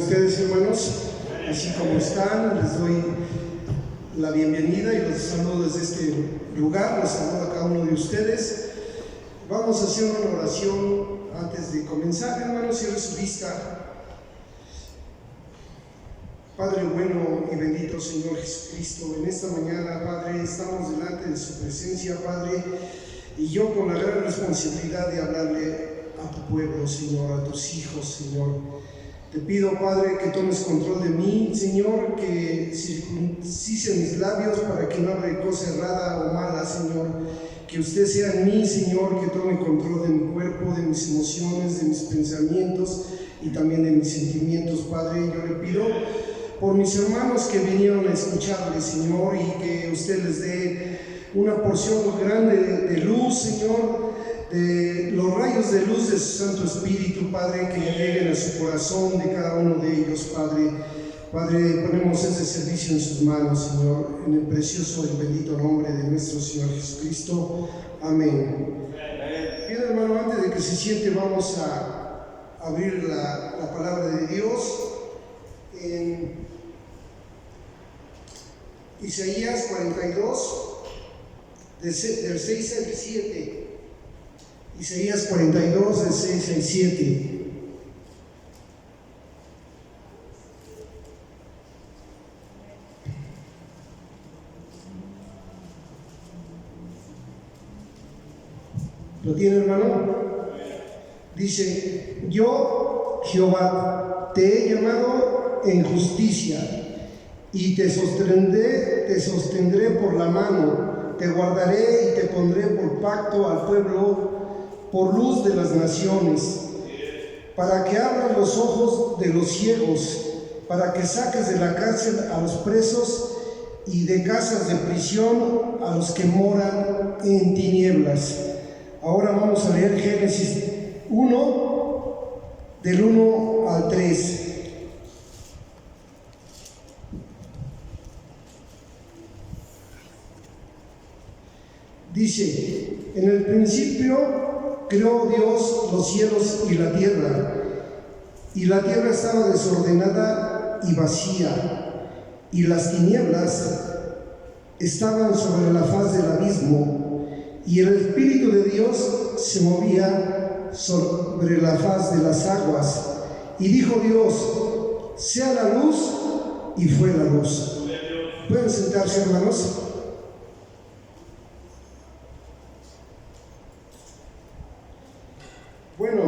ustedes, hermanos, así como están. Les doy la bienvenida y los saludo desde este lugar. Los saludo a cada uno de ustedes. Vamos a hacer una oración antes de comenzar. Hermanos, cierre su vista. Padre bueno y bendito Señor Jesucristo, en esta mañana, Padre, estamos delante de su presencia, Padre, y yo con la gran responsabilidad de hablarle a tu pueblo, Señor, a tus hijos, Señor. Te pido, Padre, que tomes control de mí, Señor, que circuncise mis labios para que no hable cosa errada o mala, Señor. Que usted sea en mí, Señor, que tome control de mi cuerpo, de mis emociones, de mis pensamientos y también de mis sentimientos, Padre. Yo le pido por mis hermanos que vinieron a escucharle, Señor, y que usted les dé una porción grande de luz, Señor, de los rayos de luz de su Santo Espíritu, Padre, que lleguen a su corazón de cada uno de ellos, Padre. Padre, ponemos ese servicio en sus manos, Señor, en el precioso y bendito nombre de nuestro Señor Jesucristo. Amén. Bien, hermano, antes de que se siente, vamos a abrir la palabra de Dios en Isaías 42, del 6 al 7. Isaías 42, del 6 al 7. ¿Lo tiene, hermano? Dice: yo, Jehová, te he llamado en justicia y te sostendré por la mano, te guardaré y te pondré por pacto al pueblo, por luz de las naciones, para que abras los ojos de los ciegos, para que saques de la cárcel a los presos y de casas de prisión a los que moran en tinieblas. Ahora vamos a leer Génesis 1, del 1 al 3. Dice: en el principio creó Dios los cielos y la tierra estaba desordenada y vacía, y las tinieblas estaban sobre la faz del abismo, y el Espíritu de Dios se movía sobre la faz de las aguas. Y dijo Dios: sea la luz, y fue la luz. ¿Pueden sentarse, hermanos? Bueno,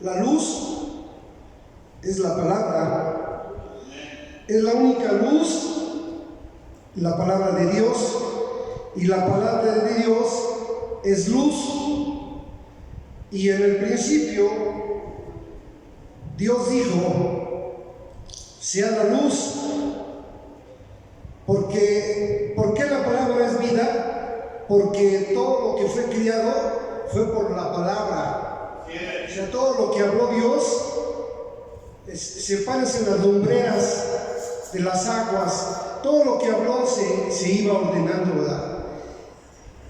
la luz es la palabra, es la única luz, la palabra de Dios, y la palabra de Dios es luz. Y en el principio Dios dijo: sea la luz. ¿Por qué la palabra es vida? Porque todo lo que fue criado fue por la palabra. O sea, todo lo que habló Dios se parece en las lumbreras de las aguas. Todo lo que habló se iba ordenando, ¿verdad?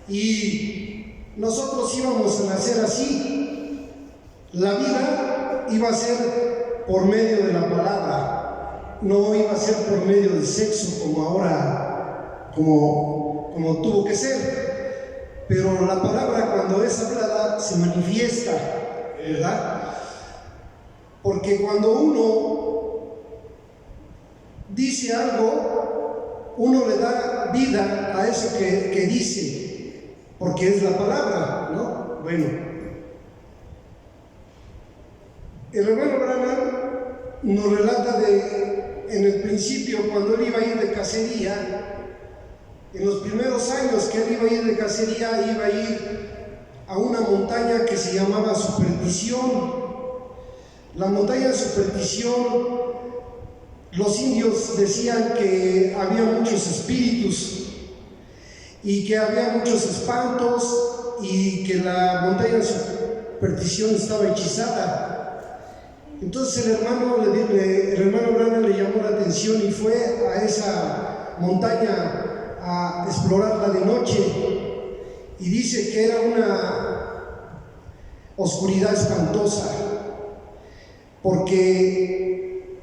Y nosotros íbamos a nacer así. La vida iba a ser por medio de la palabra, no iba a ser por medio del sexo como ahora, como tuvo que ser. Pero la palabra, cuando es hablada, se manifiesta, ¿verdad? Porque cuando uno dice algo, uno le da vida a eso que dice, porque es la palabra, ¿no? Bueno, el hermano Branham nos relata en el principio, cuando él iba a ir de cacería. En los primeros años que él iba a ir de cacería, iba a ir a una montaña que se llamaba Superstición. La montaña Superstición, los indios decían que había muchos espíritus y que había muchos espantos y que la montaña Superstición estaba hechizada. Entonces el hermano Branham le llamó la atención y fue a esa montaña a explorarla de noche, y dice que era una oscuridad espantosa. porque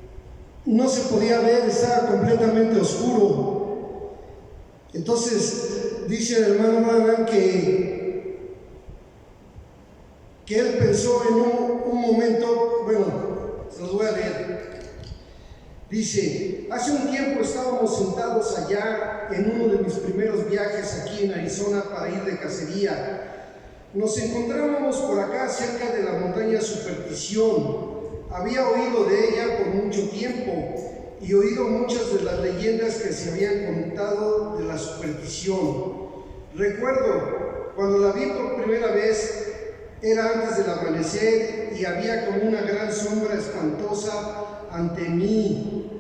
no se podía ver, estaba completamente oscuro. Entonces dice el hermano Branham que él pensó en un momento, bueno, se los voy a leer. Dice: hace un tiempo estábamos sentados allá en uno de mis primeros viajes aquí en Arizona para ir de cacería. Nos encontrábamos por acá cerca de la montaña Superstición. Había oído de ella por mucho tiempo y oído muchas de las leyendas que se habían contado de la superstición. Recuerdo cuando la vi por primera vez, era antes del amanecer y había como una gran sombra espantosa ante mí,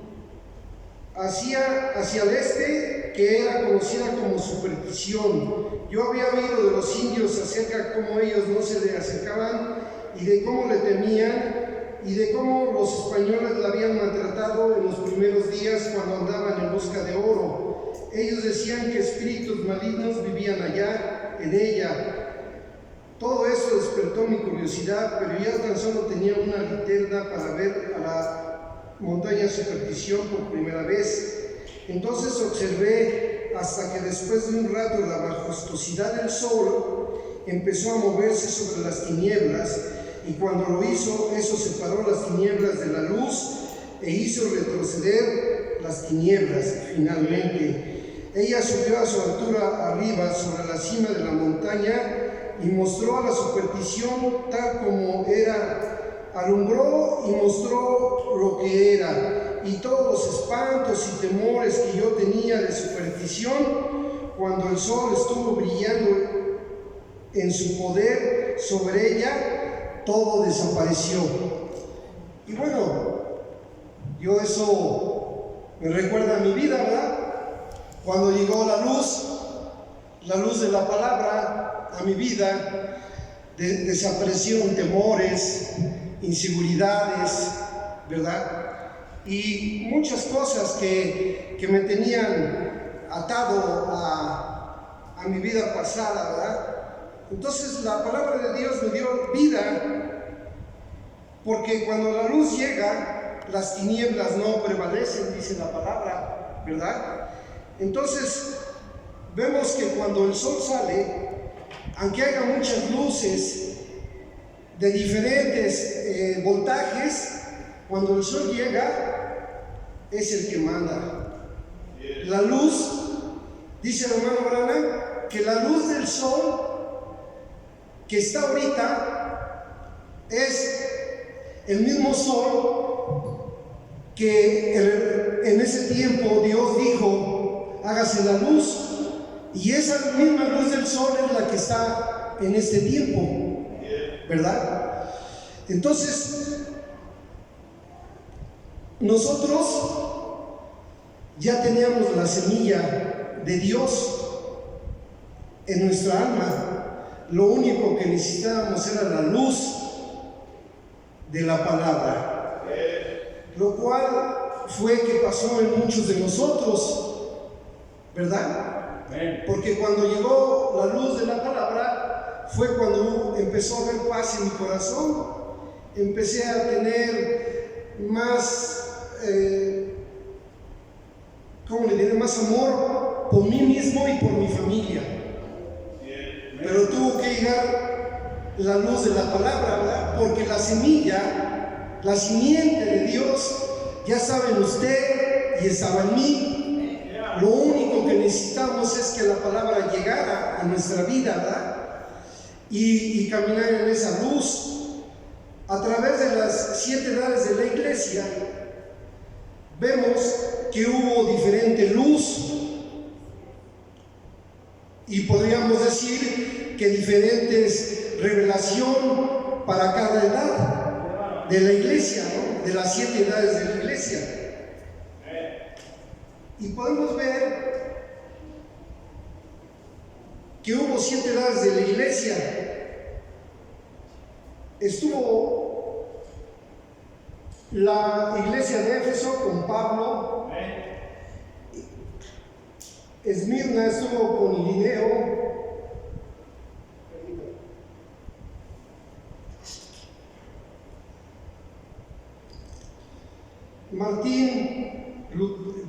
hacia el este, que era conocida como superstición. Yo había oído de los indios acerca de cómo ellos no se le acercaban y de cómo le temían y de cómo los españoles la habían maltratado en los primeros días cuando andaban en busca de oro. Ellos decían que espíritus malignos vivían allá en ella. Todo esto despertó mi curiosidad, pero yo tan solo tenía una linterna para ver a la montaña Superstición por primera vez. Entonces observé hasta que después de un rato la majestuosidad del sol empezó a moverse sobre las tinieblas, y cuando lo hizo, eso separó las tinieblas de la luz e hizo retroceder las tinieblas. Finalmente, ella subió a su altura arriba sobre la cima de la montaña y mostró a la superstición tal como era, alumbró y mostró lo que era, y todos los espantos y temores que yo tenía de superstición, cuando el sol estuvo brillando en su poder sobre ella, todo desapareció. Y bueno, yo eso me recuerda a mi vida, ¿verdad? Cuando llegó la luz de la palabra a mi vida, desaparecieron temores, inseguridades, ¿verdad? Y muchas cosas que me tenían atado a mi vida pasada, ¿verdad? Entonces la palabra de Dios me dio vida, porque cuando la luz llega, las tinieblas no prevalecen, dice la palabra, ¿verdad? Entonces vemos que cuando el sol sale, aunque haya muchas luces de diferentes voltajes, cuando el sol llega, es el que manda. La luz, dice el hermano Branham, que la luz del sol que está ahorita es el mismo sol que en ese tiempo Dios dijo: hágase la luz. Y esa misma luz del sol es la que está en este tiempo, ¿verdad? Entonces, nosotros ya teníamos la semilla de Dios en nuestra alma. Lo único que necesitábamos era la luz de la palabra, lo cual fue que pasó en muchos de nosotros, ¿verdad? Porque cuando llegó la luz de la palabra fue cuando empezó a haber paz en mi corazón. Empecé a tener más, ¿cómo le diré? Más amor por mí mismo y por mi familia. Pero tuvo que llegar la luz de la palabra, ¿verdad? Porque la semilla, la simiente de Dios, ya saben usted y estaba en mí. Lo único que necesitamos es que la palabra llegara a nuestra vida, ¿verdad? Y caminar en esa luz. A través de las 7 edades de la iglesia, vemos que hubo diferente luz, y podríamos decir que diferentes revelación para cada edad de la iglesia, ¿no? De las 7 edades de la iglesia. Y podemos ver que hubo 7 edades de la iglesia. Estuvo la iglesia de Éfeso con Pablo. Esmirna estuvo con Irineo.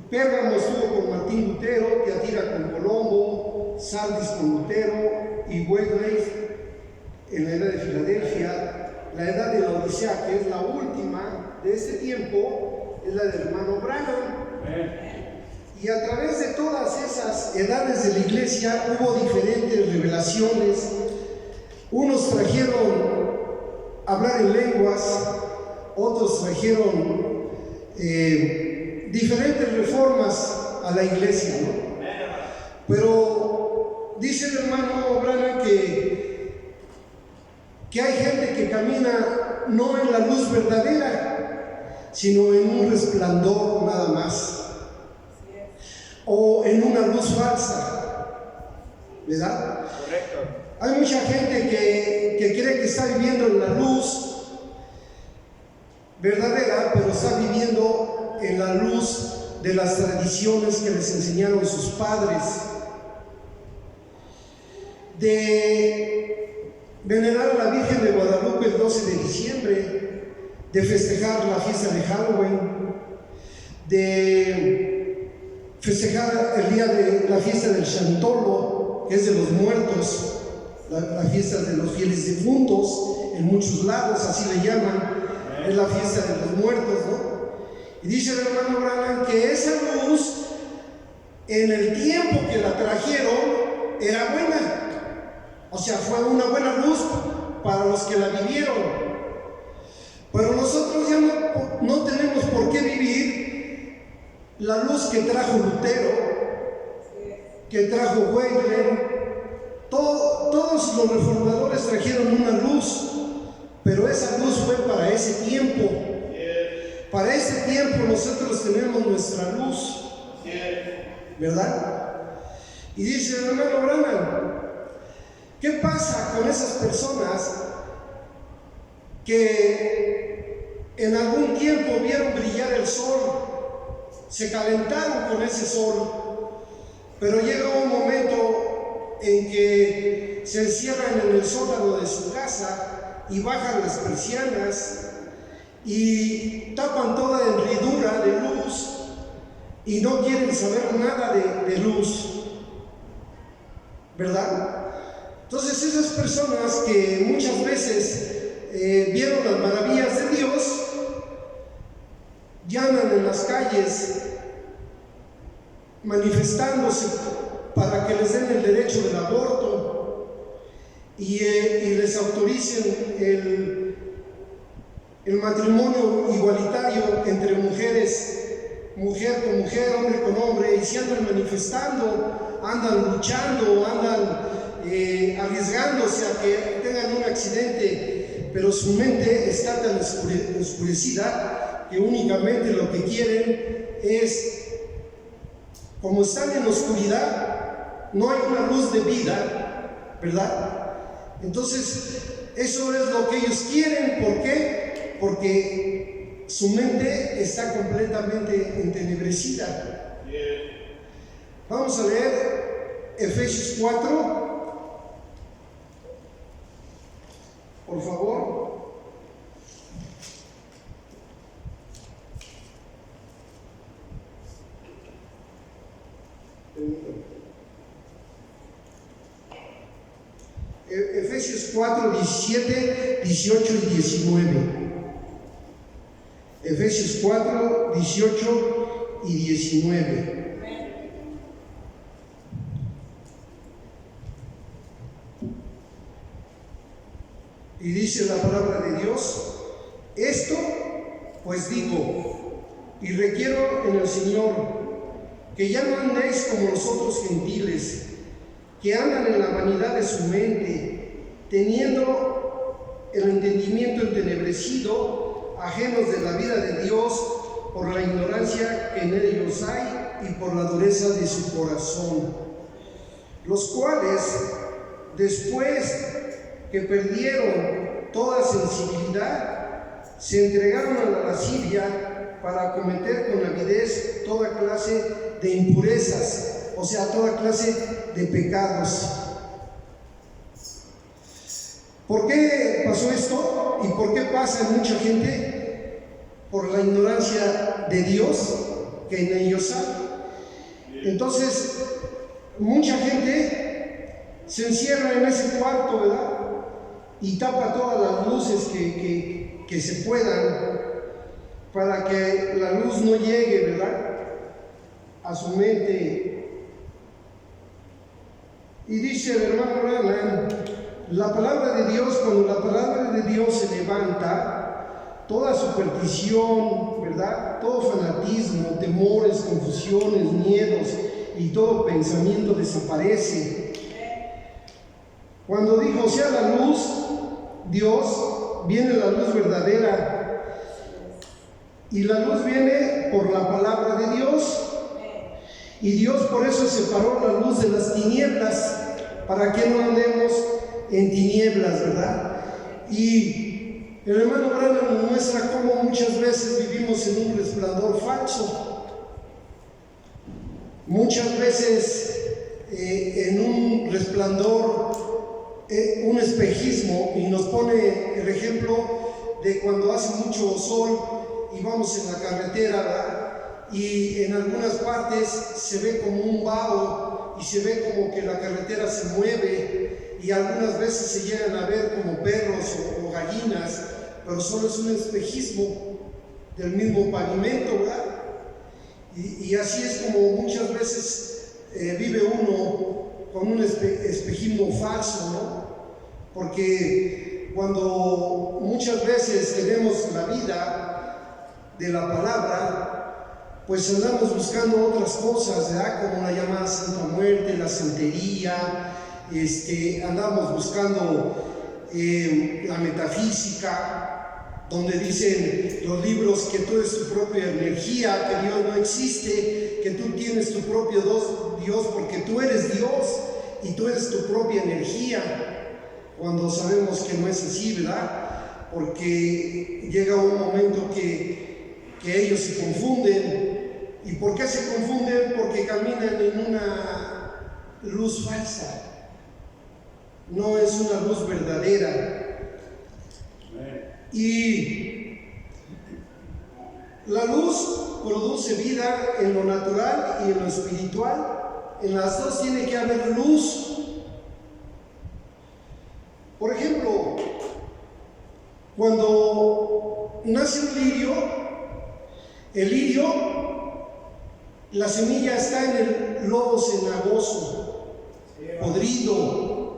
Pérgamo estuvo con Martín Lutero, Tiatira con Colombo, Sardis con Lutero y Wesley en la edad de Filadelfia. La edad de la Odisea, que es la última de este tiempo, es la del hermano Branham. Y a través de todas esas edades de la iglesia hubo diferentes revelaciones. Unos trajeron hablar en lenguas, otros trajeron diferentes reformas a la iglesia, ¿no? Pero dice el hermano Branham que hay gente que camina no en la luz verdadera, sino en un resplandor nada más, o en una luz falsa, ¿verdad? Correcto. Hay mucha gente que cree que está viviendo en la luz verdadera, pero está viviendo en la luz de las tradiciones que les enseñaron sus padres, de venerar a la Virgen de Guadalupe el 12 de diciembre, de festejar la fiesta de Halloween, de festejar el día de la fiesta del Chantolo, que es de los muertos, la fiesta de los fieles difuntos, en muchos lados así le llaman, es la fiesta de los muertos, ¿no? Y dice el hermano Branham que esa luz, en el tiempo que la trajeron, era buena. O sea, fue una buena luz para los que la vivieron. Pero nosotros ya no tenemos por qué vivir la luz que trajo Lutero, que trajo Wesley. Todos los reformadores trajeron una luz, pero esa luz fue para ese tiempo. Para ese tiempo nosotros tenemos nuestra luz, ¿verdad? Y dice el hermano Branham, ¿qué pasa con esas personas que en algún tiempo vieron brillar el sol, se calentaron con ese sol, pero llega un momento en que se encierran en el sótano de su casa y bajan las persianas y tapan toda henridura de luz y no quieren saber nada de luz, ¿verdad? Entonces esas personas que muchas veces vieron las maravillas de Dios, llaman en las calles manifestándose para que les den el derecho del aborto y les autoricen el matrimonio igualitario entre mujeres, mujer con mujer, hombre con hombre, y se andan manifestando, andan luchando, andan arriesgándose a que tengan un accidente, pero su mente está tan oscurecida que únicamente lo que quieren es, como están en oscuridad, no hay una luz de vida, ¿verdad? Entonces, eso es lo que ellos quieren. ¿Por qué? Porque su mente está completamente entenebrecida. Vamos a leer Efesios 4, por favor. Efesios 4, 17, 18 y 19. Efesios 4, 18 y 19. Y dice la palabra de Dios: esto pues digo y requiero en el Señor, que ya no andéis como los otros gentiles, que andan en la vanidad de su mente, teniendo el entendimiento entenebrecido, ajenos de la vida de Dios por la ignorancia que en ellos hay y por la dureza de su corazón, los cuales, después que perdieron toda sensibilidad, se entregaron a la lascivia para cometer con avidez toda clase de impurezas, o sea, toda clase de pecados. ¿Por qué pasó esto? ¿Y por qué pasa en mucha gente? por la ignorancia de Dios que en ellos hay. Entonces, mucha gente se encierra en ese cuarto, ¿verdad? Y tapa todas las luces que se puedan para que la luz no llegue, ¿verdad?, a su mente. Y dice el hermano Branham, la palabra de Dios, cuando la palabra de Dios se levanta, toda superstición, ¿verdad?, todo fanatismo, temores, confusiones, miedos y todo pensamiento desaparece. Cuando dijo sea la luz, Dios, viene la luz verdadera. Y la luz viene por la palabra de Dios. Y Dios por eso separó la luz de las tinieblas, para que no andemos en tinieblas, ¿verdad? Y el hermano Branham nos muestra cómo muchas veces vivimos en un resplandor falso. Muchas veces en un resplandor, un espejismo, y nos pone el ejemplo de cuando hace mucho sol y vamos en la carretera, ¿verdad?, y en algunas partes se ve como un vaho y se ve como que la carretera se mueve, y algunas veces se llegan a ver como perros o gallinas, pero solo es un espejismo del mismo pavimento, ¿verdad? Y así es como muchas veces vive uno con un espejismo falso, ¿no? Porque cuando muchas veces tenemos la vida de la palabra, pues andamos buscando otras cosas, ¿verdad?, como la llamada Santa Muerte, la santería, andamos buscando la metafísica, donde dicen los libros que tú eres tu propia energía, que Dios no existe, que tú tienes tu propio Dios porque tú eres Dios y tú eres tu propia energía, cuando sabemos que no es así, ¿verdad? Porque llega un momento que ellos se confunden. ¿Y por qué se confunden? Porque caminan en una luz falsa, no es una luz verdadera. Y la luz produce vida en lo natural y en lo espiritual. En las dos tiene que haber luz. Por ejemplo, cuando nace un lirio, el lirio, la semilla está en el lodo cenagoso, podrido,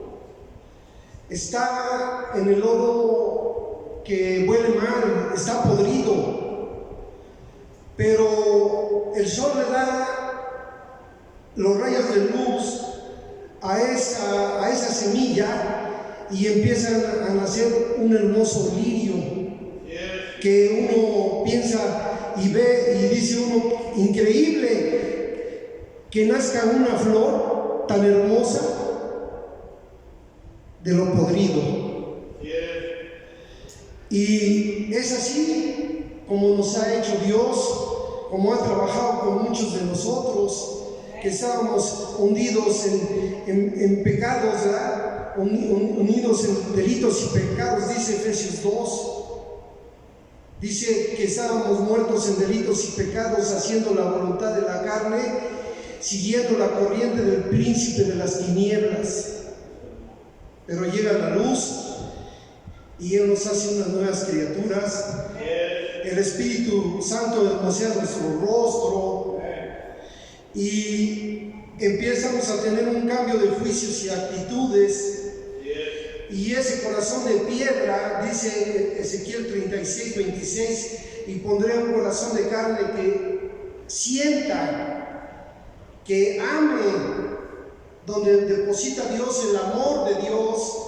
está en el lodo que huele mal, está podrido, pero el sol le da los rayos de luz a esa semilla y empiezan a nacer un hermoso lirio que uno piensa y ve y dice uno, increíble que nazca una flor tan hermosa de lo podrido. Y es así como nos ha hecho Dios, como ha trabajado con muchos de nosotros que estábamos hundidos en pecados, ¿verdad?, unidos en delitos y pecados, dice Efesios 2. Dice que estábamos muertos en delitos y pecados, haciendo la voluntad de la carne, siguiendo la corriente del príncipe de las tinieblas. Pero llega la luz y Él nos hace unas nuevas criaturas. El Espíritu Santo hermosea nuestro rostro y empezamos a tener un cambio de juicios y actitudes. Y ese corazón de piedra, dice Ezequiel 36:26, y pondré un corazón de carne que sienta, que ame, donde deposita Dios el amor de Dios,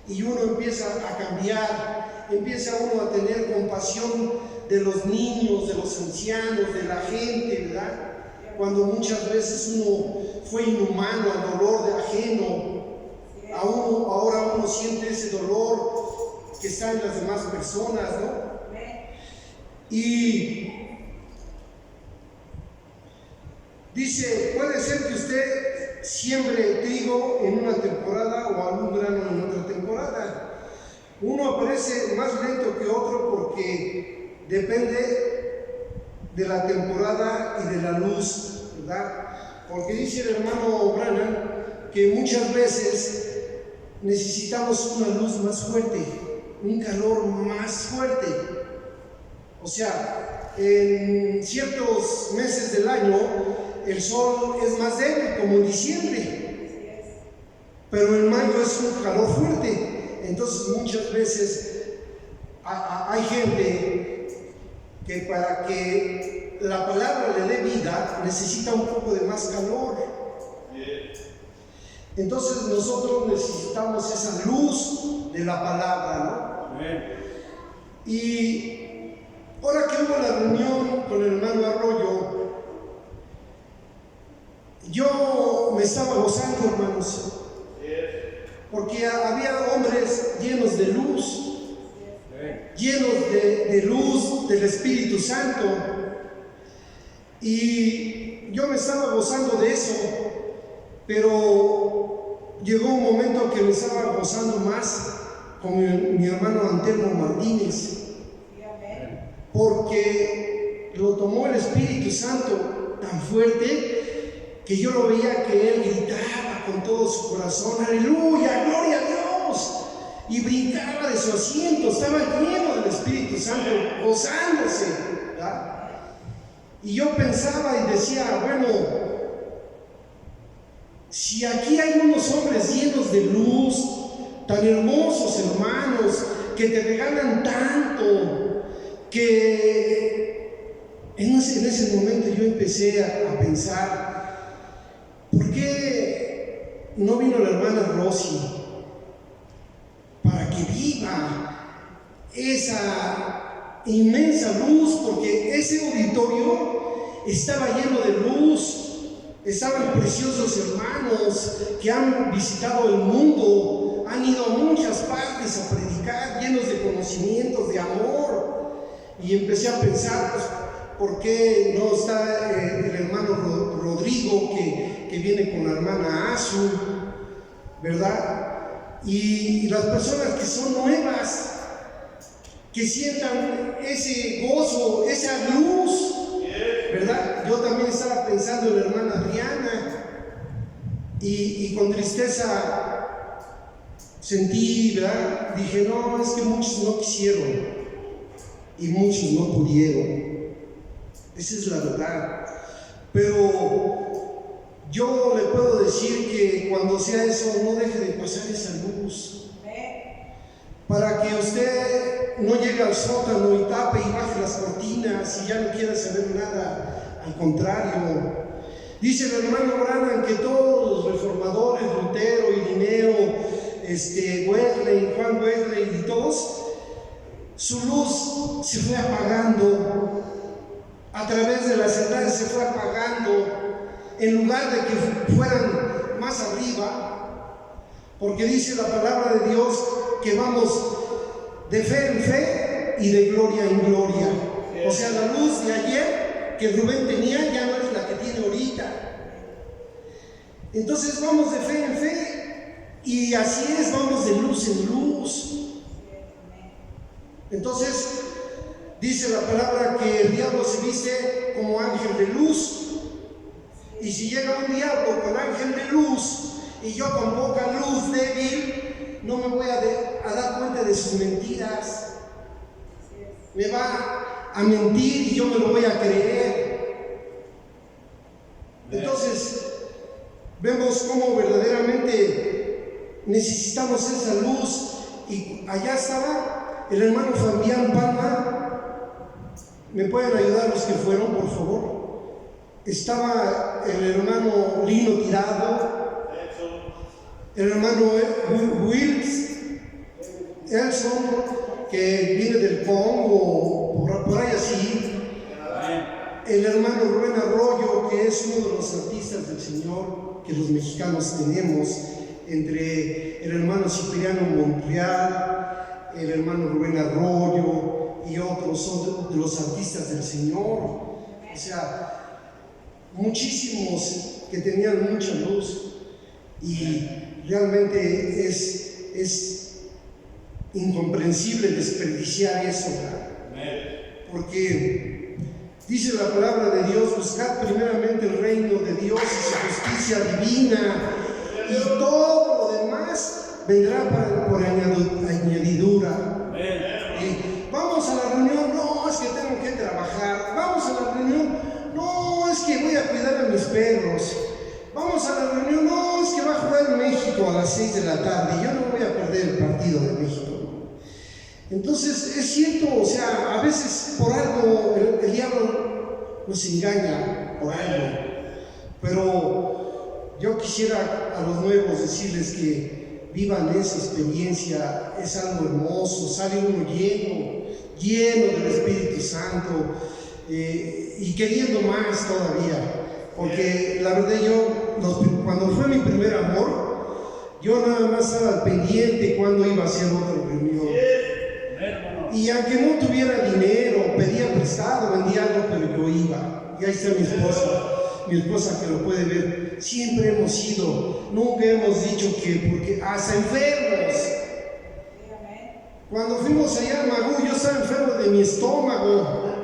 y uno empieza a cambiar, empieza uno a tener compasión de los niños, de los ancianos, de la gente, ¿verdad? Cuando muchas veces uno fue inhumano al dolor de ajeno, ahora uno siente ese dolor que está en las demás personas, ¿no? Y dice, puede ser que usted siembre trigo en una temporada o algún grano en otra temporada. Uno aparece más lento que otro porque depende de la temporada y de la luz, ¿verdad? Porque dice el hermano Branham que muchas veces necesitamos una luz más fuerte, un calor más fuerte. O sea, en ciertos meses del año el sol es más débil, como en diciembre, pero en mayo es un calor fuerte. Entonces muchas veces hay gente que para que la palabra le dé vida necesita un poco de más calor. Entonces nosotros necesitamos esa luz de la palabra, ¿no? Y ahora que hubo la reunión con el hermano Arroyo, yo me estaba gozando, hermanos, porque había hombres llenos de luz, llenos de luz del Espíritu Santo, y yo me estaba gozando de eso, pero llegó un momento que me estaba gozando más con mi hermano Antelmo Martínez, porque lo tomó el Espíritu Santo tan fuerte que yo lo veía que él gritaba con todo su corazón, aleluya, gloria a Dios, y brincaba de su asiento, estaba lleno del Espíritu Santo, gozándose, ¿verdad? Y yo pensaba y decía, bueno, si aquí hay unos hombres llenos de luz, tan hermosos hermanos, que te regalan tanto, que en ese momento yo empecé a pensar, ¿por qué no vino la hermana Rosy para que viva esa inmensa luz? Porque ese auditorio estaba lleno de luz. Estaban preciosos hermanos que han visitado el mundo, han ido a muchas partes a predicar, llenos de conocimientos, de amor. Y empecé a pensar, pues, ¿por qué no está el hermano Rodrigo que viene con la hermana Azu, ¿verdad? Y las personas que son nuevas, que sientan ese gozo, esa luz, ¿verdad? Yo también estaba pensando en la hermana Adriana y con tristeza sentí, ¿verdad? Dije, no, es que muchos no quisieron y muchos no pudieron. Esa es la verdad. Pero yo le puedo decir que cuando sea eso, no deje de pasar esa luz, para que usted no llegue al sótano y tape y baje las cortinas y ya no quiera saber nada. Al contrario, dice el hermano Branham que todos los reformadores, Lutero, Irineo, Wesley, Juan Wesley y todos, su luz se fue apagando a través de las edades, se fue apagando en lugar de que fueran más arriba, porque dice la palabra de Dios que vamos de fe en fe y de gloria en gloria. O sea, la luz de ayer que Rubén tenía ya no es la que tiene ahorita. Entonces vamos de fe en fe y así es, vamos de luz en luz. Entonces dice la palabra que el diablo se viste como ángel de luz, y si llega un diablo con ángel de luz y yo con poca luz débil, no me voy a dar cuenta de sus mentiras. Me va a mentir y yo me lo voy a creer. Entonces vemos cómo verdaderamente necesitamos esa luz. Y allá estaba el hermano Fabián Palma. ¿Me pueden ayudar los que fueron, por favor? Estaba el hermano Lino Tirado, el hermano Wills Elson, que viene del Congo, por ahí así, el hermano Rubén Arroyo, que es uno de los artistas del Señor que los mexicanos tenemos, entre el hermano Cipriano Montreal, el hermano Rubén Arroyo y otros son de los artistas del Señor. O sea, muchísimos que tenían mucha luz, y realmente es incomprensible desperdiciar eso, porque dice la palabra de Dios: buscad primeramente el reino de Dios y su justicia divina, y todo lo demás vendrá por añadidura. Vamos a la reunión, no, es que tengo que trabajar. Vamos a la reunión, no, es que voy a cuidar a mis perros. Vamos a la reunión, no, es que va a jugar México a las 6 de la tarde y yo no voy a perder el partido de México. Entonces es cierto, o sea, a veces por algo el diablo nos engaña, por algo. Pero yo quisiera a los nuevos decirles que vivan esa experiencia. Es algo hermoso, sale uno lleno del Espíritu Santo, y queriendo más todavía. Porque la verdad cuando fue mi primer amor, yo nada más estaba pendiente cuando iba a hacer otra reunión. Y aunque no tuviera dinero, pedía prestado, vendía algo, pero yo iba. Y ahí está mi esposa que lo puede ver. Siempre hemos ido, nunca hemos dicho que, porque hasta enfermos. Cuando fuimos allá a Magú, yo estaba enfermo de mi estómago.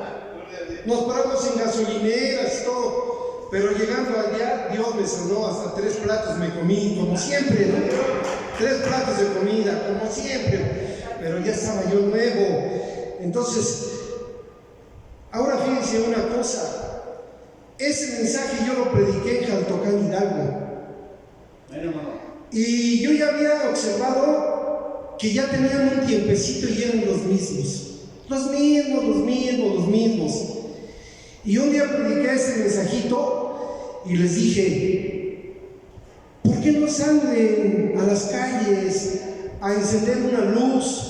Nos paramos en gasolineras y todo, pero llegando allá, Dios me sanó. Hasta 3 platos me comí, como siempre, ¿no? 3 platos de comida, como siempre, pero ya estaba yo nuevo. Entonces, ahora fíjense una cosa: ese mensaje yo lo prediqué en Jaltocán, Hidalgo, y yo ya había observado que ya tenían un tiempecito y eran los mismos. Y un día prediqué ese mensajito y les dije: ¿por qué no salen a las calles a encender una luz?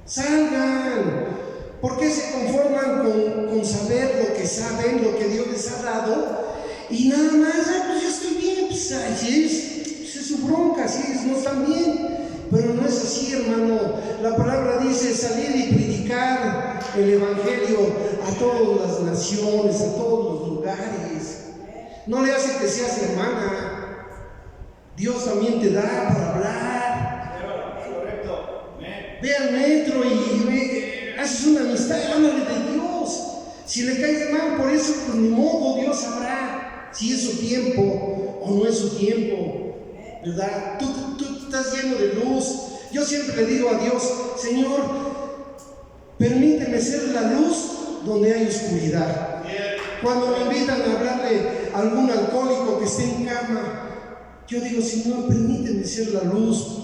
Salgan. ¿Por qué se conforman con saber lo que saben, lo que Dios les ha dado? Y nada más, pues yo estoy bien, pues es su bronca, si ellos no están bien. Pero no es así, hermano. La palabra dice: salir y predicar el Evangelio a todas las naciones, a todos los lugares. No le hace que seas hermana. Dios también te da para hablar. Ve al metro y haces una amistad, háblale de Dios. Si le caes mal por eso, pues ni modo, Dios sabrá si es su tiempo o no es su tiempo, ¿verdad? Tú estás lleno de luz. Yo siempre le digo a Dios: Señor, permíteme ser la luz donde hay oscuridad. Cuando me invitan a hablarle a algún alcohólico que esté en cama, yo digo: Señor, permíteme ser la luz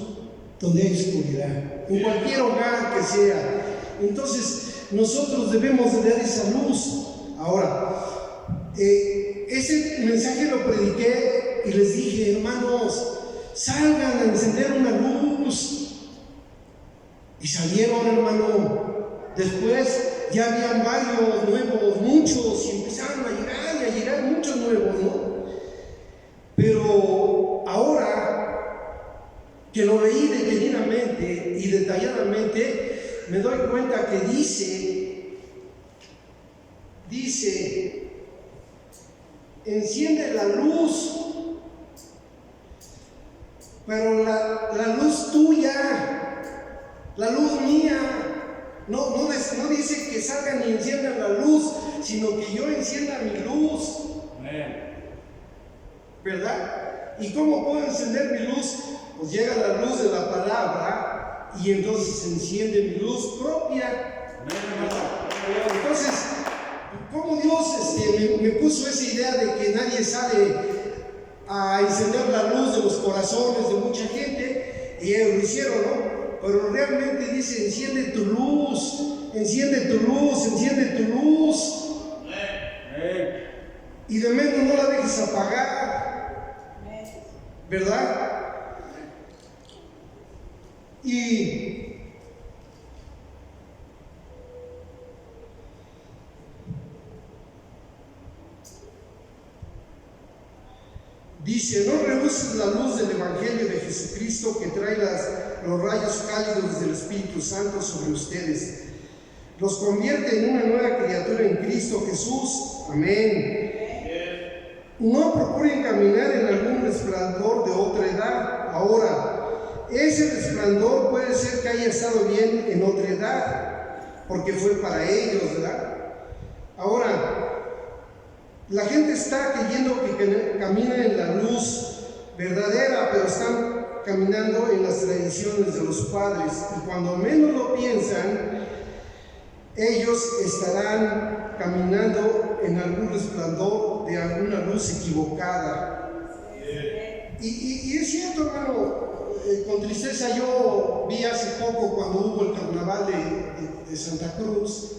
donde hay oscuridad, en cualquier hogar que sea. Entonces nosotros debemos de dar esa luz. Ahora, ese mensaje lo prediqué y les dije: hermanos, salgan a encender una luz. Y salieron, hermano. Después ya habían varios nuevos, muchos, y empezaron a llegar muchos nuevos, ¿no? Pero ahora que lo leí detenidamente y detalladamente, me doy cuenta que dice, enciende la luz, pero la luz tuya, la luz mía. No dice que salgan y enciendan la luz, sino que yo encienda mi luz. ¿Verdad? ¿Y cómo puedo encender mi luz? Pues llega la luz de la palabra y entonces se enciende mi luz propia. Entonces, ¿cómo Dios me puso esa idea de que nadie sale a encender la luz de los corazones de mucha gente? Y ellos lo hicieron, ¿no? Pero realmente dice: enciende tu luz, enciende tu luz, enciende tu luz. Y de menos no la dejes apagar, ¿verdad? Y dice: no rehuses la luz del Evangelio de Jesucristo, que trae los rayos cálidos del Espíritu Santo sobre ustedes. Los convierte en una nueva criatura en Cristo Jesús. Amén. No procuren caminar en algún resplandor de otra edad. Ahora, ese resplandor puede ser que haya estado bien en otra edad, porque fue para ellos, ¿verdad? Ahora, la gente está creyendo que camina en la luz verdadera, pero están caminando en las tradiciones de los padres, y cuando menos lo piensan, ellos estarán caminando en algún resplandor de alguna luz equivocada. Y es cierto, hermano, con tristeza yo vi hace poco, cuando hubo el carnaval de Santa Cruz,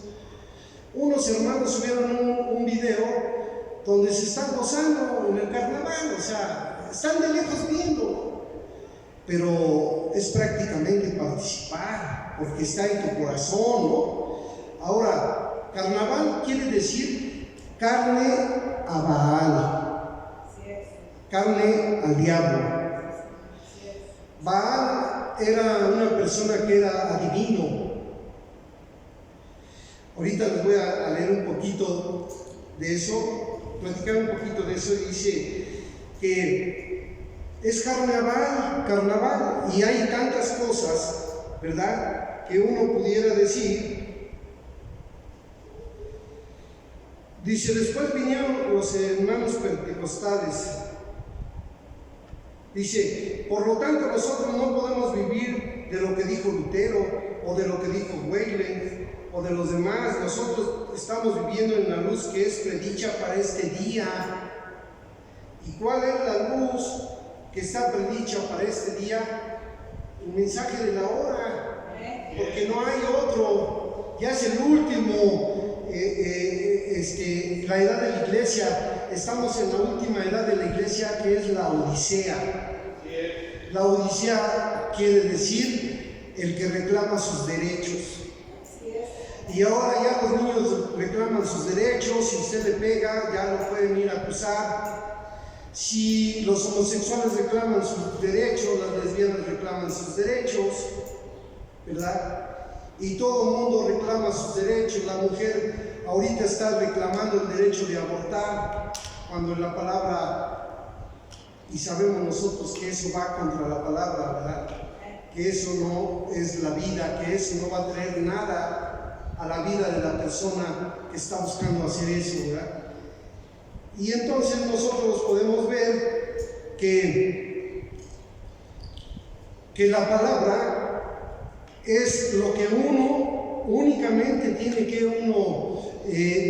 unos hermanos subieron un video donde se están gozando en el carnaval, o sea, están de lejos viendo, pero es prácticamente participar, porque está en tu corazón, ¿no? Ahora, carnaval quiere decir carne a Baal, carne al diablo. Baal era una persona que era adivino. Ahorita les voy a leer un poquito de eso, platicar un poquito de eso. Dice que es carnaval, y hay tantas cosas, ¿verdad?, que uno pudiera decir. Dice, después vinieron los hermanos pentecostales. Dice, por lo tanto nosotros no podemos vivir de lo que dijo Lutero, o de lo que dijo Weigel, o de los demás. Nosotros estamos viviendo en la luz que es predicha para este día. ¿Y cuál es la luz que está predicha para este día? El mensaje de la hora, porque no hay otro, ya es el último. La edad de la iglesia, estamos en la última edad de la iglesia, que es la Odisea. La Odisea quiere decir el que reclama sus derechos. Y ahora ya los niños reclaman sus derechos. Si usted le pega, ya lo pueden ir a acusar. Si los homosexuales reclaman sus derechos, las lesbianas reclaman sus derechos, ¿verdad? Y todo el mundo reclama sus derechos. La mujer ahorita está reclamando el derecho de abortar, cuando en la palabra, y sabemos nosotros que eso va contra la palabra, ¿verdad? Que eso no es la vida, que eso no va a traer nada a la vida de la persona que está buscando hacer eso, ¿verdad? Y entonces nosotros podemos ver que la palabra es lo que uno únicamente tiene que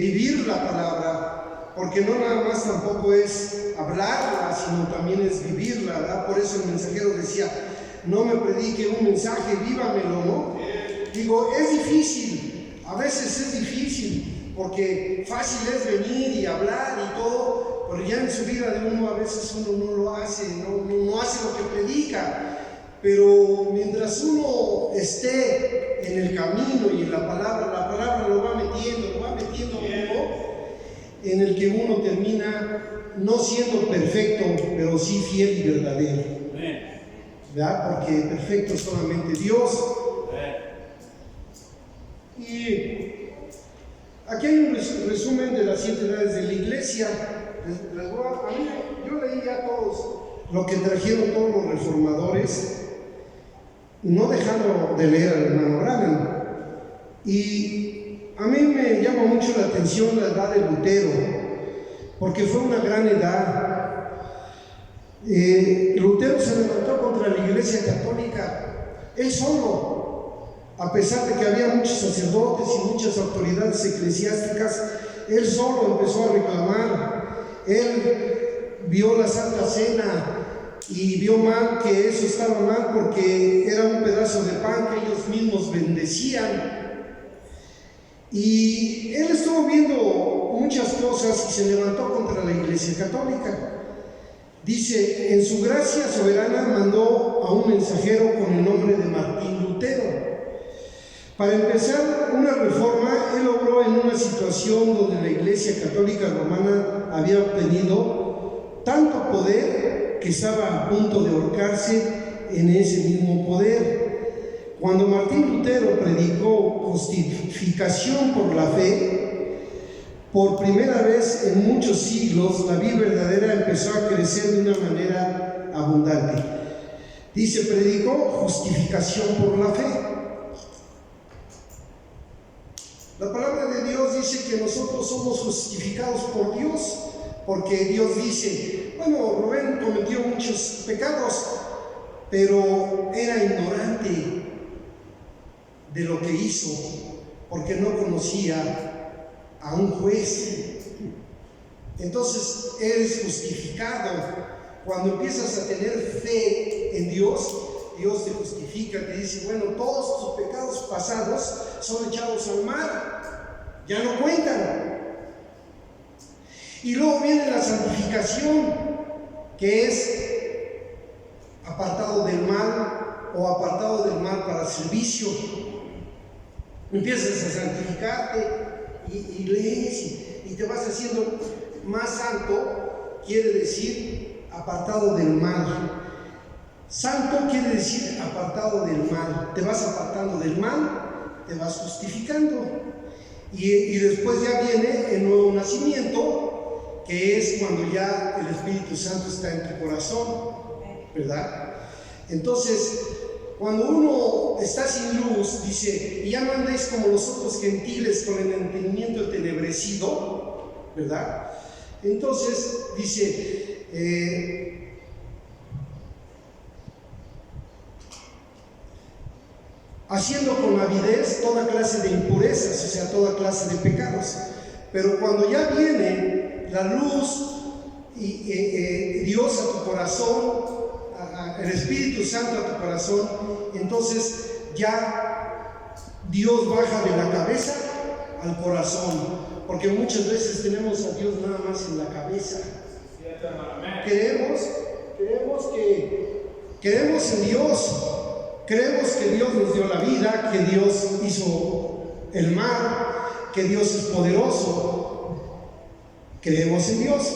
vivir la palabra, porque no nada más tampoco es hablarla, sino también es vivirla, ¿verdad? Por eso el mensajero decía, no me predique un mensaje, vívamelo, ¿no? Digo, es difícil, a veces es difícil, porque fácil es venir y hablar y todo, pero ya en su vida de uno a veces uno no lo hace, no hace lo que predica. Pero mientras uno esté en el camino y en la palabra lo va metiendo uno, en el que uno termina no siendo perfecto, pero sí fiel y verdadero, ¿verdad? Porque perfecto es solamente Dios. Y aquí hay un resumen de las 7 edades de la iglesia. Yo leí ya todos lo que trajeron todos los reformadores, no dejando de leer al hermano Branham. Y a mí me llama mucho la atención la edad de Lutero, porque fue una gran edad. Lutero se levantó contra la iglesia católica, él solo, a pesar de que había muchos sacerdotes y muchas autoridades eclesiásticas, él solo empezó a reclamar. Él vio la Santa Cena y vio mal que eso estaba mal, porque era un pedazo de pan que ellos mismos bendecían. Y él estuvo viendo muchas cosas y se levantó contra la iglesia católica. Dice, en su gracia soberana mandó a un mensajero con el nombre de Martín Lutero. Para empezar una reforma, él obró en una situación donde la iglesia católica romana había obtenido tanto poder que estaba a punto de ahorcarse en ese mismo poder. Cuando Martín Lutero predicó justificación por la fe, por primera vez en muchos siglos, la vida verdadera empezó a crecer de una manera abundante. Dice, predicó justificación por la fe. La palabra de Dios dice que nosotros somos justificados por Dios, porque Dios dice, bueno, Rubén cometió muchos pecados, pero era ignorante de lo que hizo, porque no conocía a un juez. Entonces eres justificado. Cuando empiezas a tener fe en Dios, Dios te justifica, te dice, bueno, todos tus pecados pasados son echados al mar, ya no cuentan. Y luego viene la santificación, que es apartado del mal o apartado del mal para servicio. Empiezas a santificarte y lees y te vas haciendo más santo, quiere decir apartado del mal. Santo quiere decir apartado del mal. Te vas apartando del mal, te vas justificando. Y después ya viene el nuevo nacimiento, que es cuando ya el Espíritu Santo está en tu corazón, ¿verdad? Entonces, cuando uno está sin luz, dice, y ya no andéis como los otros gentiles con el entendimiento entenebrecido, ¿verdad? Entonces, dice, haciendo con avidez toda clase de impurezas, o sea, toda clase de pecados. Pero cuando ya viene la luz y Dios a tu corazón, el Espíritu Santo a tu corazón, entonces ya Dios baja de la cabeza al corazón, porque muchas veces tenemos a Dios nada más en la cabeza. Creemos en Dios, creemos que Dios nos dio la vida, que Dios hizo el mar, que Dios es poderoso. Creemos en Dios,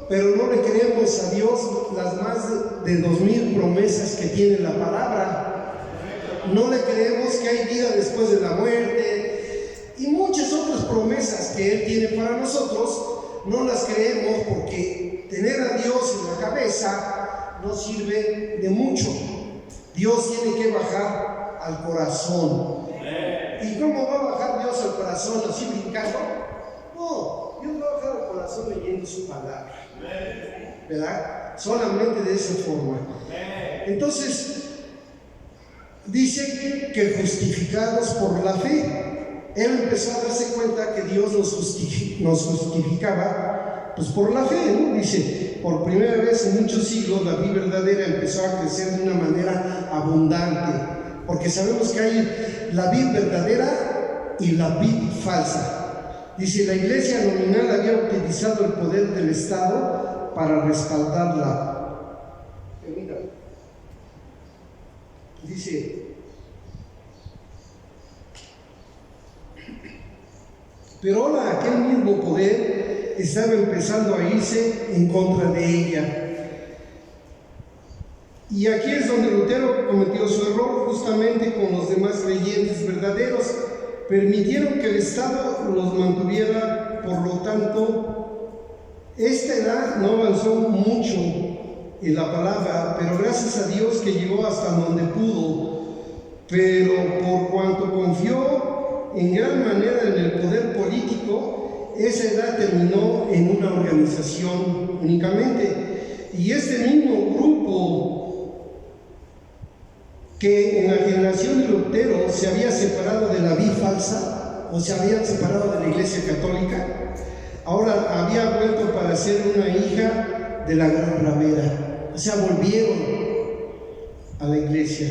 pero no le creemos a Dios las más de 2000 promesas que tiene la palabra. No le creemos que hay vida después de la muerte y muchas otras promesas que Él tiene para nosotros. No las creemos porque tener a Dios en la cabeza no sirve de mucho. Dios tiene que bajar al corazón. ¿Y cómo va a bajar Dios al corazón? ¿Así brincando? No, Dios va a bajar al corazón leyendo su palabra, ¿verdad? Solamente de esa forma. Entonces, dice que justificados por la fe. Él empezó a darse cuenta que Dios nos justificaba pues por la fe, ¿no? Dice, por primera vez en muchos siglos la vida verdadera empezó a crecer de una manera abundante, porque sabemos que hay la vid verdadera y la vid falsa. Dice, la iglesia nominal había utilizado el poder del Estado para respaldarla. Dice, pero ahora aquel mismo poder estaba empezando a irse en contra de ella. Y aquí es donde Lutero cometió su error, justamente con los demás creyentes verdaderos. Permitieron que el Estado los mantuviera, por lo tanto, esta edad no avanzó mucho en la palabra, pero gracias a Dios que llegó hasta donde pudo. Pero por cuanto confió en gran manera en el poder político, esa edad terminó en una organización únicamente. Y este mismo grupo que en la generación de Lutero se había separado de la vid falsa, o se habían separado de la iglesia católica, ahora había vuelto para ser una hija de la gran ramera. O sea, volvieron a la iglesia,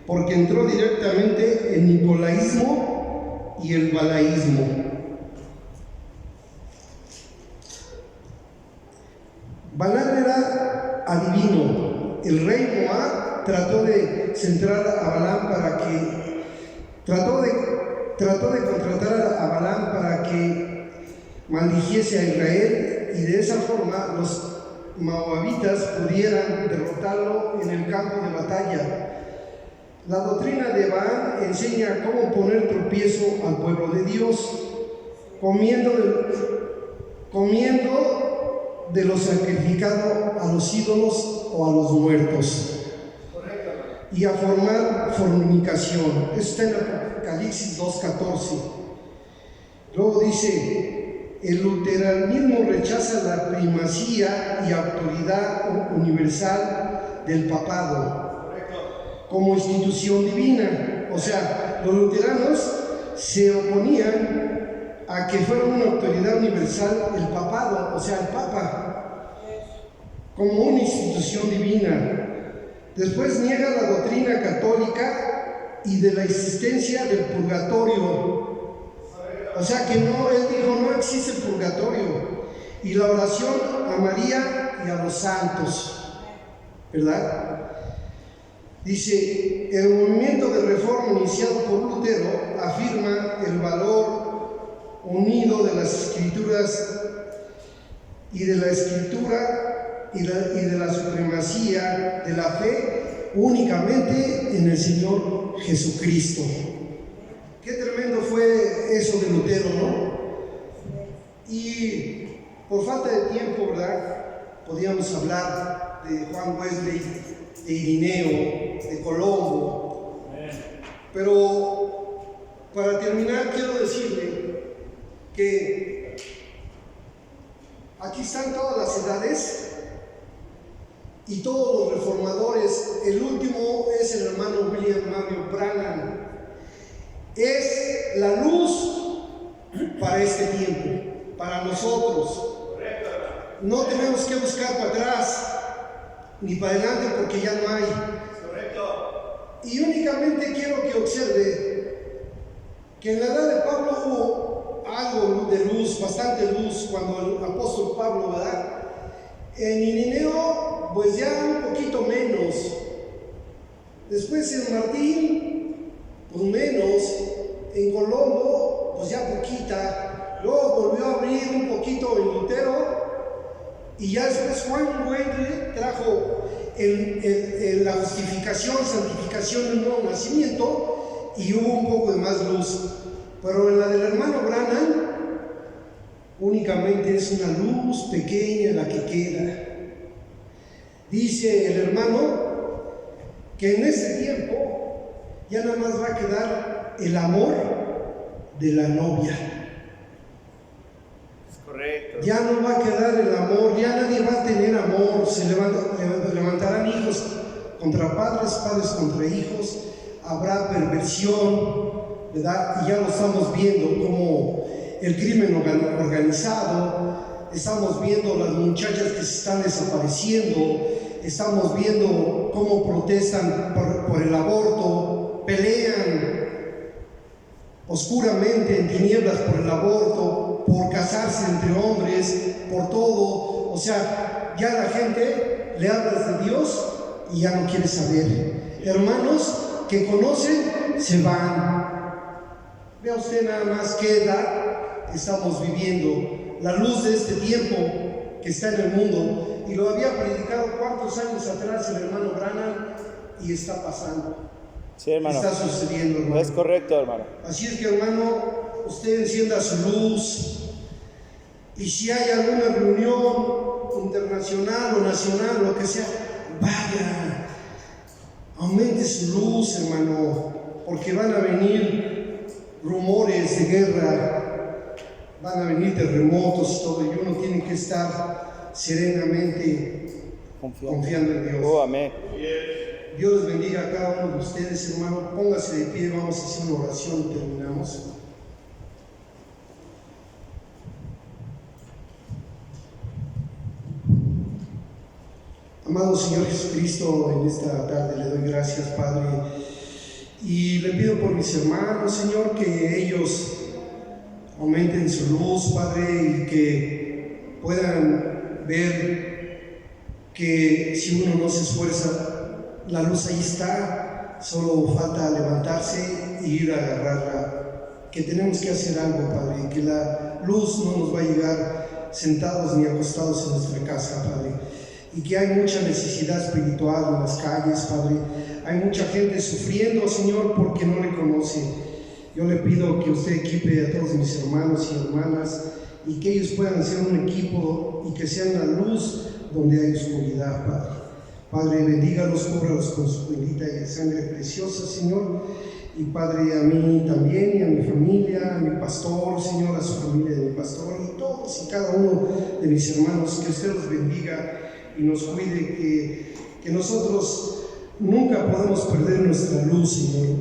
porque entró directamente el nicolaísmo y el balaísmo. Balaam era adivino. El rey Moab trató de centrar a Balaam para que trató de contratar a Balaam para que maldijese a Israel, y de esa forma los moabitas pudieran derrotarlo en el campo de batalla. La doctrina de Balaam enseña cómo poner tropiezo al pueblo de Dios, comiendo de lo sacrificado a los ídolos o a los muertos, y a formar fornicación. Esto está en Apocalipsis 2:14. Luego dice, el luteranismo rechaza la primacía y autoridad universal del papado como institución divina. O sea, los luteranos se oponían a que fuera una autoridad universal el papado, o sea, el papa, como una institución divina. Después niega la doctrina católica y de la existencia del purgatorio. O sea que no, él dijo, no existe el purgatorio. Y la oración a María y a los santos, ¿verdad? Dice, el movimiento de reforma iniciado por Lutero afirma el valor unido de las escrituras y de la escritura y de la supremacía de la fe únicamente en el Señor Jesucristo. Qué tremendo fue eso de Lutero, ¿no? Y por falta de tiempo, ¿verdad? Podíamos hablar de Juan Wesley, de Irineo, de Colombo. Pero para terminar quiero decirle que aquí están todas las edades y todos los reformadores. El último es el hermano William Marion Branham. Es la luz para este tiempo, para nosotros. No tenemos que buscar para atrás ni para adelante porque ya no hay. Y únicamente quiero que observe que en la edad de Pablo hubo algo de luz, bastante luz, cuando el apóstol Pablo, ¿verdad? En Irineo, pues ya un poquito menos. Después en Martín, pues menos. En Colombo, pues ya poquita. Luego volvió a abrir un poquito en Lutero. Y ya después Juan Wesley trajo la justificación, santificación del nuevo nacimiento, y hubo un poco de más luz. Pero en la del hermano Branham únicamente es una luz pequeña la que queda. Dice el hermano que en ese tiempo ya nada más va a quedar el amor de la novia. Correcto. Ya no va a quedar el amor, ya nadie va a tener amor. Se levantarán hijos contra padres, padres contra hijos. Habrá perversión, ¿verdad? Y ya lo estamos viendo como el crimen organizado. Estamos viendo las muchachas que se están desapareciendo. Estamos viendo cómo protestan por el aborto, pelean oscuramente en tinieblas por el aborto, por casarse entre hombres, por todo. O sea, ya la gente le hablas de Dios y ya no quiere saber. Hermanos que conocen se van. Vea usted nada más qué edad estamos viviendo, la luz de este tiempo que está en el mundo. Y lo había predicado cuántos años atrás el hermano Branham, y está pasando. Sí, hermano. Está sucediendo, hermano. Es correcto, hermano. Así es que, hermano, usted encienda su luz, y si hay alguna reunión internacional o nacional, lo que sea, vaya, aumente su luz, hermano, porque van a venir rumores de guerra, van a venir terremotos y todo, y uno tiene que estar serenamente confiando en Dios. Oh, amén. Dios les bendiga a cada uno de ustedes, hermano. Póngase de pie, vamos a hacer una oración y terminamos. Amado Señor Jesucristo, en esta tarde le doy gracias, Padre, y le pido por mis hermanos, Señor, que ellos aumenten su luz, Padre, y que puedan ver que si uno no se esfuerza, la luz ahí está, solo falta levantarse e ir a agarrarla. Que tenemos que hacer algo, Padre, que la luz no nos va a llegar sentados ni acostados en nuestra casa, Padre. Y que hay mucha necesidad espiritual en las calles, Padre. Hay mucha gente sufriendo, Señor, porque no le conoce. Yo le pido que usted equipe a todos mis hermanos y hermanas y que ellos puedan ser un equipo y que sean la luz donde hay oscuridad, Padre. Padre, bendígalos, cúbralos con su bendita sangre preciosa, Señor, Y Padre, a mí también y a mi familia, a mi pastor, Señor, a su familia de mi pastor y todos y cada uno de mis hermanos, que usted los bendiga y nos cuide, que nosotros nunca podemos perder nuestra luz, Señor,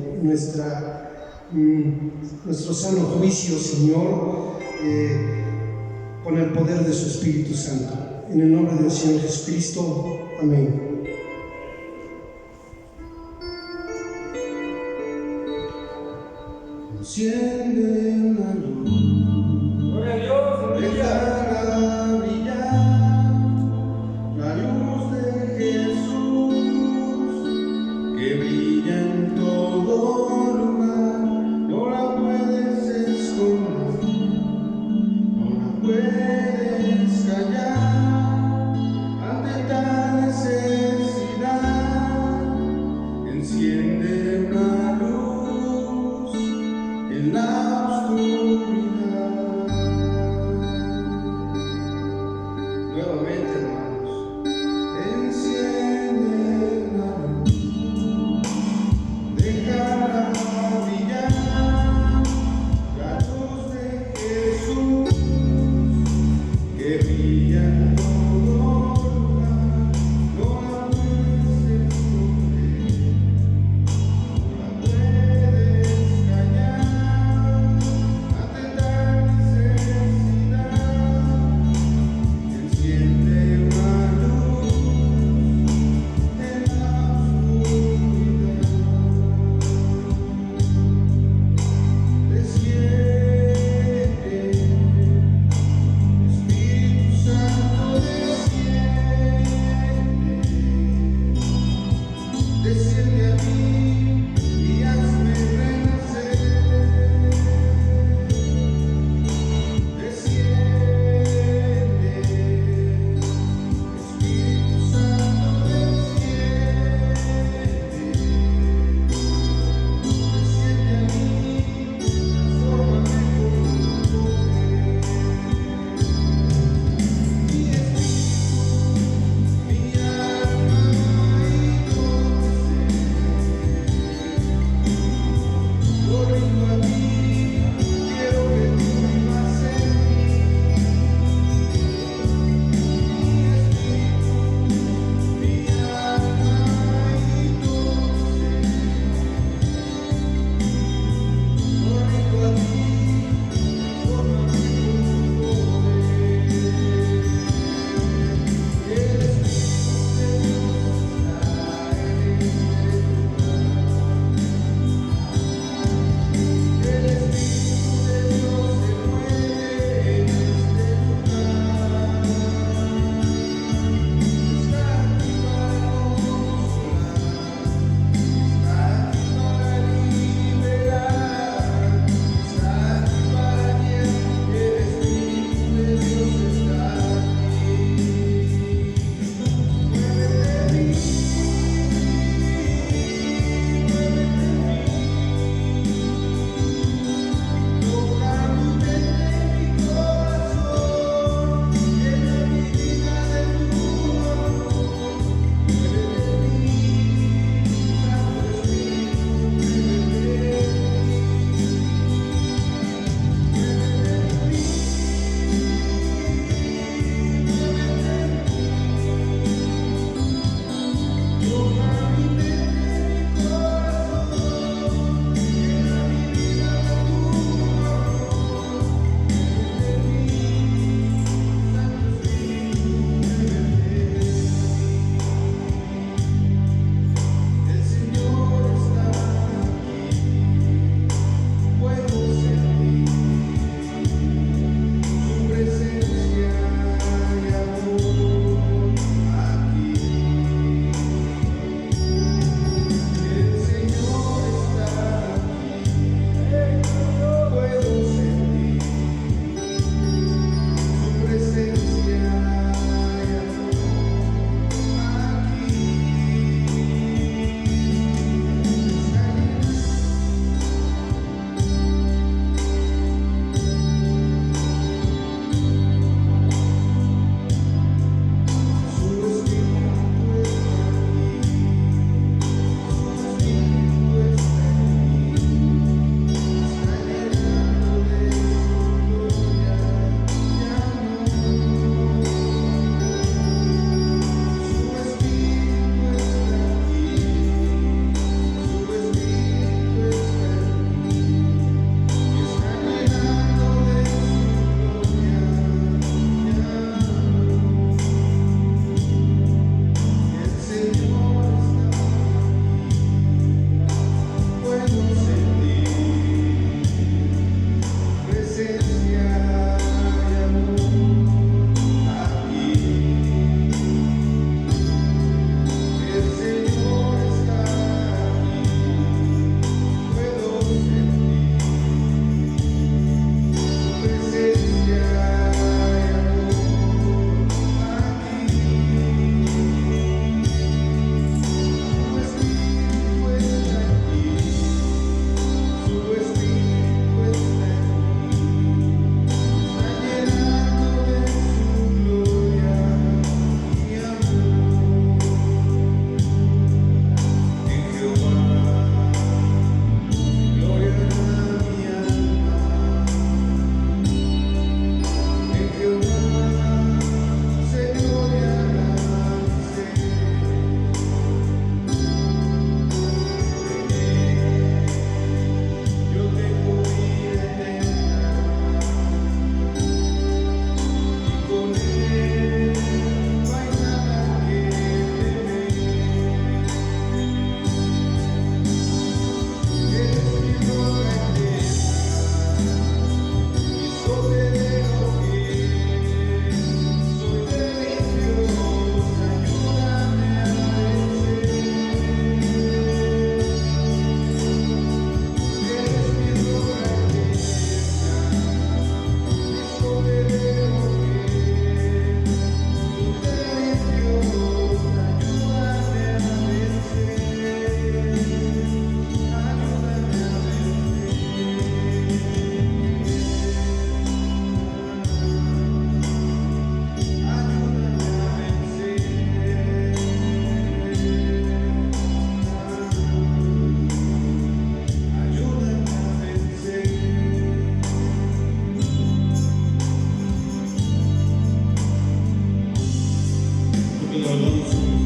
nuestro sano juicio, Señor, con el poder de su Espíritu Santo. En el nombre del Señor Jesucristo, amén. Enciende una luz, Gloria a Dios, déjala brillar, la luz de Jesús, que brilla en todo lugar, no la puedes esconder, no la puedes callar, ante tal necesidad, enciende una luz en la oscuridad. Nuevamente, hermanos, enciende la luz, déjala brillar, la luz de Jesús, que brilla en todo lugar, no la puedes esconder, no la puedes callar, ante tal necesidad, enciende todos.